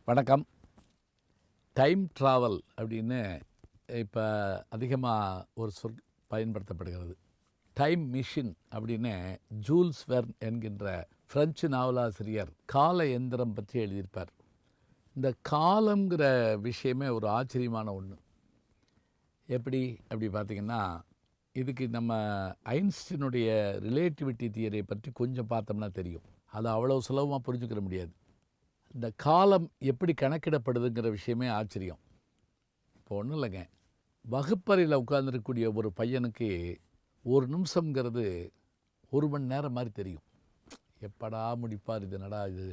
வணக்கம். Time travel அப்படின்னு இப்போ அதிகமாக ஒரு சொல் பயன்படுத்தப்படுகிறது. டைம் மிஷின் அப்படின்னு ஜூல்ஸ் வெர்ன் என்கின்ற பிரெஞ்சு நாவலாசிரியர் கால எந்திரம் பற்றி எழுதியிருப்பார். இந்த காலங்கிற விஷயமே ஒரு ஆச்சரியமான ஒன்று. எப்படி அப்படி பார்த்திங்கன்னா, இதுக்கு நம்ம ஐன்ஸ்டீனுடைய ரிலேட்டிவிட்டி தியரியை பற்றி கொஞ்சம் பார்த்தோம்னா தெரியும். அதை அவ்வளோ சுலபமாக புரிஞ்சுக்கிற முடியாது. இந்த காலம் எப்படி கணக்கிடப்படுதுங்கிற விஷயமே ஆச்சரியம். இப்போ ஒன்றும் இல்லைங்க, வகுப்பறையில் உட்கார்ந்துருக்கக்கூடிய ஒரு பையனுக்கு ஒரு நிமிஷங்கிறது ஒரு மணி நேரம் மாதிரி தெரியும். எப்படா முடிப்பார், இது என்னடா இது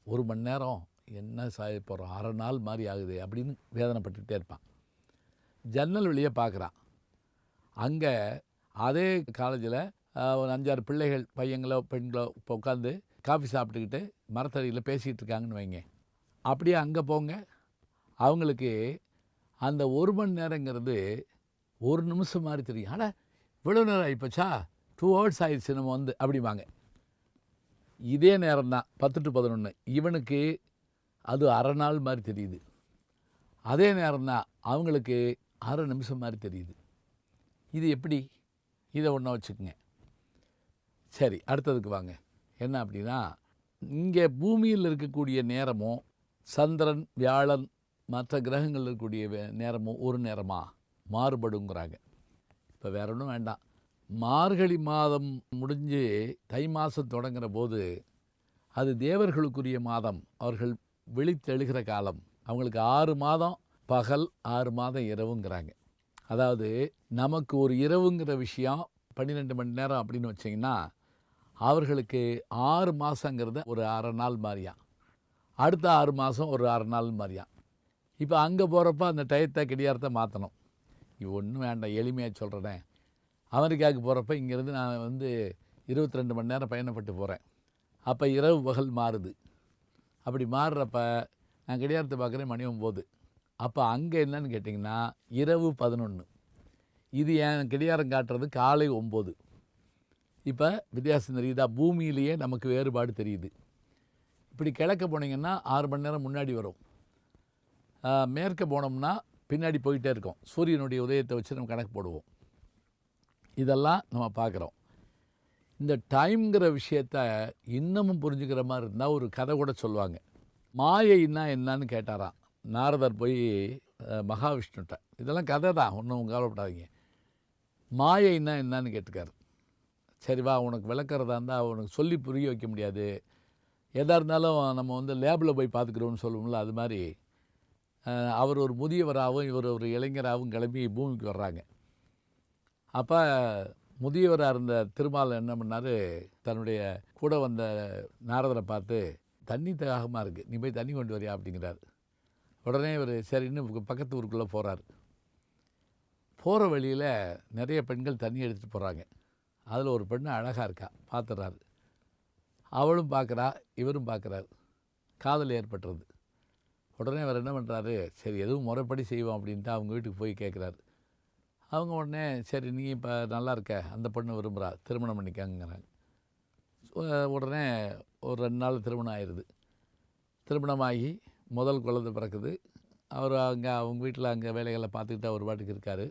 ஒரு மணி நேரம் என்ன சாய போகிறோம், அரை நாள் மாதிரி ஆகுது அப்படின்னு வேதனைப்பட்டுக்கிட்டே இருப்பான். ஜன்னல் வழியே பார்க்குறான். அங்கே அதே காலேஜில் ஒரு 5-6 பிள்ளைகள், பையங்களோ பெண்களோ இப்போ உட்காந்து காஃபி சாப்பிட்டுக்கிட்டு மரத்தடியில் பேசிகிட்டு இருக்காங்கன்னு வைங்க. அப்படியே அங்கே போங்க, அவங்களுக்கு அந்த ஒரு மணி நேரங்கிறது ஒரு நிமிஷம் மாதிரி தெரியும். ஆனால் இவ்வளோ நேரம் ஆகிப்போச்சா, 2 hours ஆயிடுச்சு நம்ம வந்து அப்படிம்பாங்க. இதே நேரம் தான் 10 to 11, இவனுக்கு அது அரை நாள் மாதிரி தெரியுது. அதே நேரம் தான் அவங்களுக்கு அரை நிமிஷம் மாதிரி தெரியுது. இது எப்படி? இதை ஒன்றா வச்சுக்கோங்க. சரி, அடுத்ததுக்கு வாங்க. என்ன அப்படின்னா, இங்கே பூமியில் இருக்கக்கூடிய நேரமும் சந்திரன், வியாழன், மற்ற கிரகங்கள் இருக்கக்கூடிய நேரமும் ஒரு நேரமாக மாறுபடுங்கிறாங்க. இப்போ வேற ஒன்றும் வேண்டாம். மார்கழி மாதம் முடிஞ்சு தை மாதம் தொடங்குகிற போது அது தேவர்களுக்குரிய மாதம். அவர்கள் விழித்தெழுகிற காலம். அவங்களுக்கு 6 மாதம் பகல், 6 மாதம் இரவுங்கிறாங்க. அதாவது நமக்கு ஒரு இரவுங்கிற விஷயம் 12 மணி நேரம் அப்படின்னு வச்சிங்கன்னா, அவர்களுக்கு 6 மாதங்கிறத ஒரு அரை நாள் மாதிரியாம். அடுத்த 6 மாதம் ஒரு அரை நாள் மாதிரியாம். இப்போ அங்கே போகிறப்ப அந்த டயத்தை கடிகாரத்தை மாற்றணும். இது ஒன்றும் வேண்டாம், எளிமையாக சொல்கிறேன். அமெரிக்காவுக்கு போகிறப்ப இங்கேருந்து நான் 22 மணி நேரம் பயணப்பட்டு போகிறேன். அப்போ இரவு பகல் மாறுது. அப்படி மாறுறப்ப நான் கடிகாரத்தை பார்க்குறேன், மணி 9. அப்போ அங்கே என்னன்னு கேட்டிங்கன்னா இரவு 11. இது என் கடிகாரம் காட்டுறது காலை 9. இப்போ வித்தியாசம் தெரியுதா? பூமியிலேயே நமக்கு வேறுபாடு தெரியுது. இப்படி கிழக்க போனீங்கன்னா 6 மணி நேரம் முன்னாடி வரும். மேற்க போனோம்னா பின்னாடி போயிட்டே இருக்கோம். சூரியனுடைய உதயத்தை வச்சு நம்ம கணக்கு போடுவோம். இதெல்லாம் நம்ம பார்க்குறோம். இந்த டைம்ங்கிற விஷயத்த இன்னமும் புரிஞ்சுக்கிற மாதிரி இருந்தால் ஒரு கதை கூட சொல்லுவாங்க. மாயைன்னா என்னன்னு கேட்டாராம் நாரதர் போய் மகாவிஷ்ணுட்ட. இதெல்லாம் கதை தான், ஒன்றும் கவலைப்படாதீங்க. மாயைன்னா என்னன்னு கேட்டுக்காரு. சரி வா, உனக்கு விளக்கிறதா இருந்தால் உனக்கு சொல்லி புரிய வைக்க முடியாது, எதாக இருந்தாலும் நம்ம லேபில் போய் பார்த்துக்கிறோன்னு சொல்லுவோம்ல, அது மாதிரி அவர் ஒரு முதியவராகவும் இவர் ஒரு இளைஞராகவும் கிளம்பி பூமிக்கு வர்றாங்க. அப்போ முதியவராக இருந்த திருமால் என்ன பண்ணார், தன்னுடைய கூட வந்த நாரதரை பார்த்து, தண்ணி தாகமாக இருக்குது, நீ போய் தண்ணி கொண்டு வரியா அப்படிங்கிறார். உடனே இவர் சரின்னு பக்கத்து ஊருக்குள்ளே போகிறார். போகிற வழியில் நிறைய பெண்கள் தண்ணி எடுத்துகிட்டு போகிறாங்க. அதில் ஒரு பெண்ணு அழகாக இருக்கா, பார்த்துறாரு. அவளும் பார்க்குறா, இவரும் பார்க்குறாரு. காதல் ஏற்பட்டுறது. உடனே அவர் என்ன பண்ணுறாரு, சரி எதுவும் முறைப்படி செய்வோம் அப்படின்ட்டு அவங்க வீட்டுக்கு போய் கேட்குறாரு. அவங்க உடனே சரி நீ இப்போ நல்லா இருக்க, அந்த பொண்ணு விரும்புகிறா, திருமணம் பண்ணிக்கங்கிறாங்க. உடனே ஒரு 2 நாள் திருமணம் ஆயிடுது. திருமணமாகி முதல் குழந்தை பிறக்குது. அவர் அவங்க வீட்டில் அங்கே வேலைகளை பார்த்துக்கிட்டு அவர் பாட்டுக்கு இருக்கார்.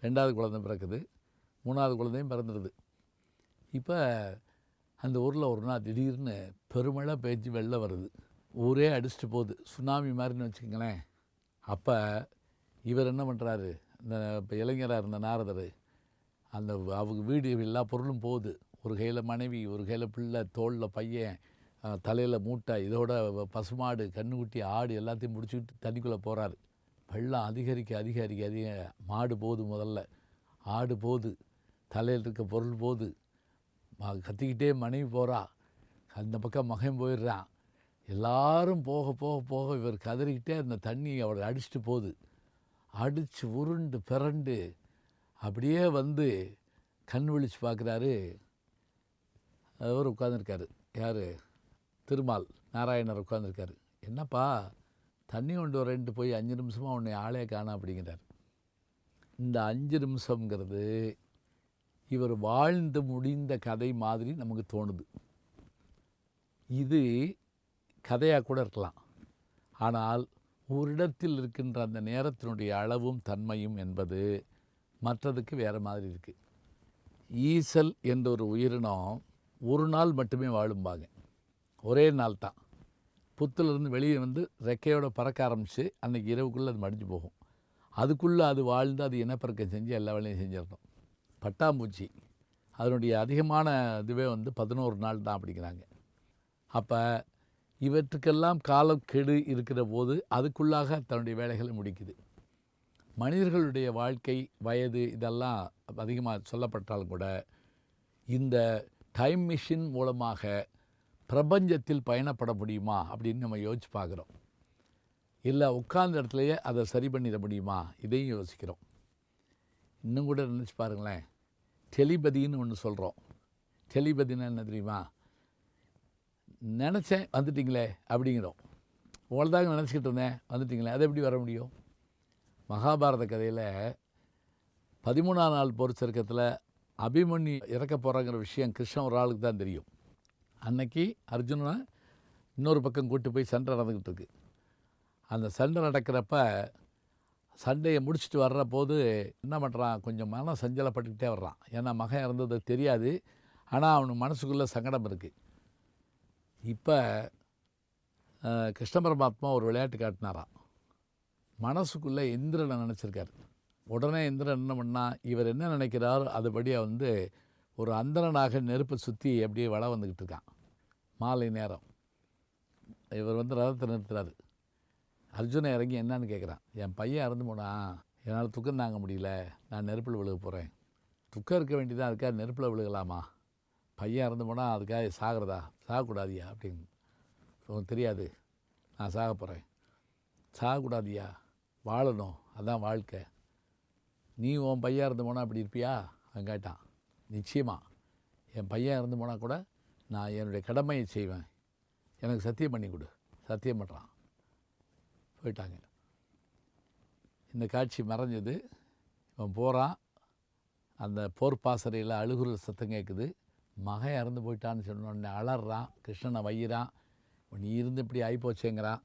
2வது குழந்தை பிறக்குது. 3வது குழந்தையும் பிறந்துடுது. இப்போ அந்த ஊரில் ஒரு நாள் திடீர்னு பெருமழை பெஞ்சு வெள்ளம் வருது. ஊரே அடிச்சுட்டு போகுது, சுனாமி மாதிரின்னு வச்சுக்கங்களேன். அப்போ இவர் என்ன பண்ணுறாரு, இந்த இப்போ இளைஞராக இருந்த நாரதர், அந்த அவங்க வீடு எல்லா பொருளும் போகுது. ஒரு கையில் மனைவி, ஒரு கையில் பிள்ளை, தோளில் பையன், தலையில் மூட்டை, இதோட பசுமாடு, கன்றுக்குட்டி, ஆடு எல்லாத்தையும் முடிச்சுக்கிட்டு தண்ணிக்குள்ளே போகிறாரு. வெள்ளம் அதிக மாடு போகுது, முதல்ல ஆடு போகுது, தலையில் இருக்க பொருள் போகுது, கத்திக்கிட்டே மனைவி போகிறா, அந்த பக்கம் மகன் போயிடுறான். எல்லாரும் போக போக போக இவர் கதறிக்கிட்டே அந்த தண்ணி அவரை அடிச்சுட்டு போகுது. அடித்து உருண்டு பிறண்டு அப்படியே வந்து கண் விழிச்சு பார்க்குறாரு. அவர் உட்காந்துருக்காரு. யார்? திருமால் நாராயணர் உட்காந்துருக்காரு. என்னப்பா தண்ணி கொண்டு வரேன்ட்டு போய் 5 நிமிஷமாக உன்னை ஆளே காணோம் அப்படிங்கிறார். இந்த 5 நிமிஷங்கிறது இவர் வாழ்ந்து முடிந்த கதை மாதிரி நமக்கு தோணுது. இது கதையாக கூட இருக்கலாம். ஆனால் ஒரு இடத்தில் இருக்கின்ற அந்த நேரத்தினுடைய அளவும் தன்மையும் என்பது மற்றதுக்கு வேறு மாதிரி இருக்குது. ஈசல் என்ற ஒரு உயிரினம் ஒரு நாள் மட்டுமே வாழும்பாங்க. ஒரே நாள் தான். புத்துலேருந்து வெளியே வந்து ரெக்கையோட பறக்க ஆரம்பித்து அன்றைக்கி இரவுக்குள்ளே அது மடிஞ்சு போகும். அதுக்குள்ளே அது வாழ்ந்து அது இனப்பெருக்கம் செஞ்சு எல்லா வேலையும் செஞ்சிடணும். பட்டாம்பூச்சி அதனுடைய அதிகமான இதுவே வந்து 11 நாள் தான் அப்படிங்கிறாங்க. அப்போ இவற்றுக்கெல்லாம் காலம் கெடு இருக்கிற போது அதுக்குள்ளாக தன்னுடைய வேலைகளை முடிக்குது. மனிதர்களுடைய வாழ்க்கை வயது இதெல்லாம் அதிகமாக சொல்லப்பட்டாலும் கூட இந்த டைம் மிஷின் மூலமாக பிரபஞ்சத்தில் பயணப்பட முடியுமா அப்படின்னு நம்ம யோசிச்சு பார்க்குறோம். இல்லை உட்கார்ந்த இடத்துலையே அதை சரி பண்ணிட முடியுமா, இதையும் யோசிக்கிறோம். இன்னும் கூட நினச்சி பாருங்களேன், டெலிபதின்னு ஒன்று சொல்கிறோம். டெலிபதினா என்ன தெரியுமா? நினச்சேன் வந்துட்டிங்களே அப்படிங்கிறோம். உங்கள்தாங்க நினச்சிக்கிட்டு இருந்தேன் வந்துட்டிங்களே, அது எப்படி வர முடியும்? மகாபாரத கதையில் 13ஆம் நாள் போர் சருக்கத்தில் அபிமன்யு இறக்க போகிறாங்கிற விஷயம் கிருஷ்ணன் ஒரு ஆளுக்கு தான் தெரியும். அன்னைக்கு அர்ஜுனனை இன்னொரு பக்கம் கூட்டி போய் சண்டை நடந்துக்கிட்டு இருக்கு. அந்த சண்டை நடக்கிறப்ப சண்டையை முடிச்சுட்டு வர்ற போது என்ன பண்ணுறான், கொஞ்சம் மன சஞ்சலப்பட்டுக்கிட்டே வர்றான். ஏன்னா மகன் இறந்தது தெரியாது, ஆனால் அவனுக்கு மனசுக்குள்ளே சங்கடம் இருக்குது. இப்போ கிருஷ்ண பரமாத்மா ஒரு விளையாட்டு காட்டினாராம். மனசுக்குள்ளே இந்திரனை நினச்சிருக்கார். உடனே இந்திரன் என்ன பண்ணால், இவர் என்ன நினைக்கிறாரோ அதுபடியே வந்து ஒரு அந்தரனாக நெருப்பை சுற்றி அப்படியே வள வந்துக்கிட்டு இருக்கான். மாலை நேரம் இவர் வந்து ரதத்தை நிறுத்துறாரு. அர்ஜுனன் இறங்கி என்னன்னு கேட்குறான். என் பையன் இறந்து போனான், என்னால் துக்கம் தாங்க முடியல, நான் நெருப்பில் விழுக போகிறேன். துக்கம் இருக்க வேண்டியதான், அதுக்காக நெருப்பில் விழுகலாமா? பையன் இறந்து போனால் அதுக்காக சாகிறதா? சாகக்கூடாதியா அப்படின்னு. உனக்கு தெரியாது, நான் சாக போகிறேன். சாகக்கூடாதியா, வாழணும், அதான் வாழ்க்கை. நீ உன் பையன் இறந்து போனால் அப்படி இருப்பியா? அவன் கேட்டான். நிச்சயமாக என் பையன் இறந்து போனால் கூட நான் என்னுடைய கடமையை செய்வேன், எனக்கு சத்தியம் பண்ணி கொடு. சத்தியம் பண்ணுறான். போயிட்டாங்க. இந்த காட்சி மறைஞ்சது. இவன் போகிறான், அந்த போர் பாசறையில் அழுகுற சத்தம் கேட்குது. மகன் இறந்து போயிட்டான்னு சொன்னோடனே அலறான். கிருஷ்ணனை வையிறான். நீ இருந்து இப்படி ஆகிப்போச்சேங்கிறான்.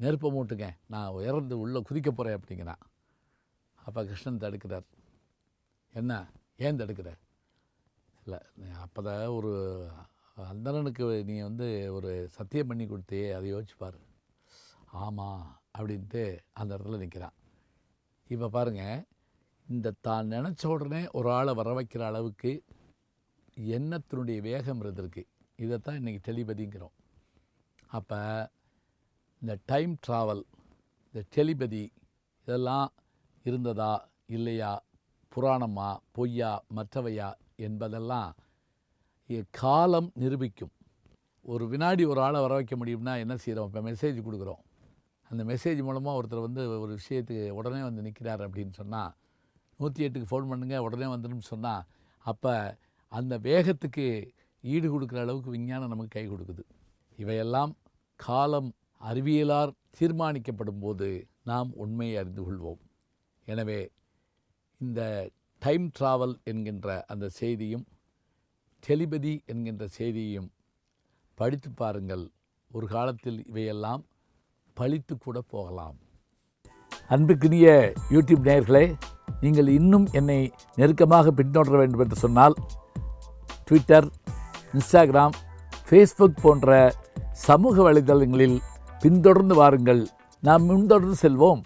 நெருப்பை மூட்டுங்க, நான் இறந்து உள்ளே குதிக்க போகிறேன் அப்படிங்கிறான். அப்போ கிருஷ்ணன் தடுக்கிறார். என்ன, ஏன் தடுக்கிற? இல்லை, அப்போ தான் ஒரு அந்தணனுக்கு நீ வந்து ஒரு சத்தியம் பண்ணி கொடுத்தே, அதை யோசிச்சுப்பார். ஆமாம் அப்படின்ட்டு அந்த இடத்துல நிற்கிறான். இப்போ பாருங்கள், இந்த தான் நினச்ச உடனே ஒரு ஆளை வர வைக்கிற அளவுக்கு எண்ணத்தினுடைய வேகம் இருந்திருக்கு. இதைத்தான் இன்றைக்கி டெலிபதிங்கிறோம். அப்போ இந்த டைம் ட்ராவல், இந்த டெலிபதி இதெல்லாம் இருந்ததா இல்லையா, புராணமா பொய்யா மற்றவையா என்பதெல்லாம் காலம் நிரூபிக்கும். ஒரு வினாடி ஒரு ஆளை வர வைக்க முடியும்னா என்ன செய்கிறோம்? இப்போ மெசேஜ் கொடுக்குறோம். அந்த மெசேஜ் மூலமாக ஒருத்தர் வந்து ஒரு விஷயத்துக்கு உடனே வந்து நிற்கிறார் அப்படின்னு சொன்னால், 108க்கு ஃபோன் பண்ணுங்கள் உடனே வந்துடும் சொன்னால், அப்போ அந்த வேகத்துக்கு ஈடு கொடுக்குற அளவுக்கு விஞ்ஞானம் நமக்கு கை கொடுக்குது. இவையெல்லாம் காலம் அறிவியலார் தீர்மானிக்கப்படும் போது நாம் உண்மையை அறிந்து கொள்வோம். எனவே இந்த டைம் ட்ராவல் என்கின்ற அந்த செய்தியும் டெலிபதி என்கின்ற செய்தியையும் படித்து பாருங்கள். ஒரு காலத்தில் இவையெல்லாம் பழித்து கூட போகலாம். அன்புக்குரிய யூடியூப் நேயர்களே, நீங்கள் இன்னும் என்னை நெருக்கமாக பின்தொடர வேண்டும் என்று சொன்னால் ட்விட்டர், இன்ஸ்டாகிராம், ஃபேஸ்புக் போன்ற சமூக வலைதளங்களில் பின்தொடர்ந்து வாருங்கள். நாம் முன்தொடர்ந்து செல்வோம்.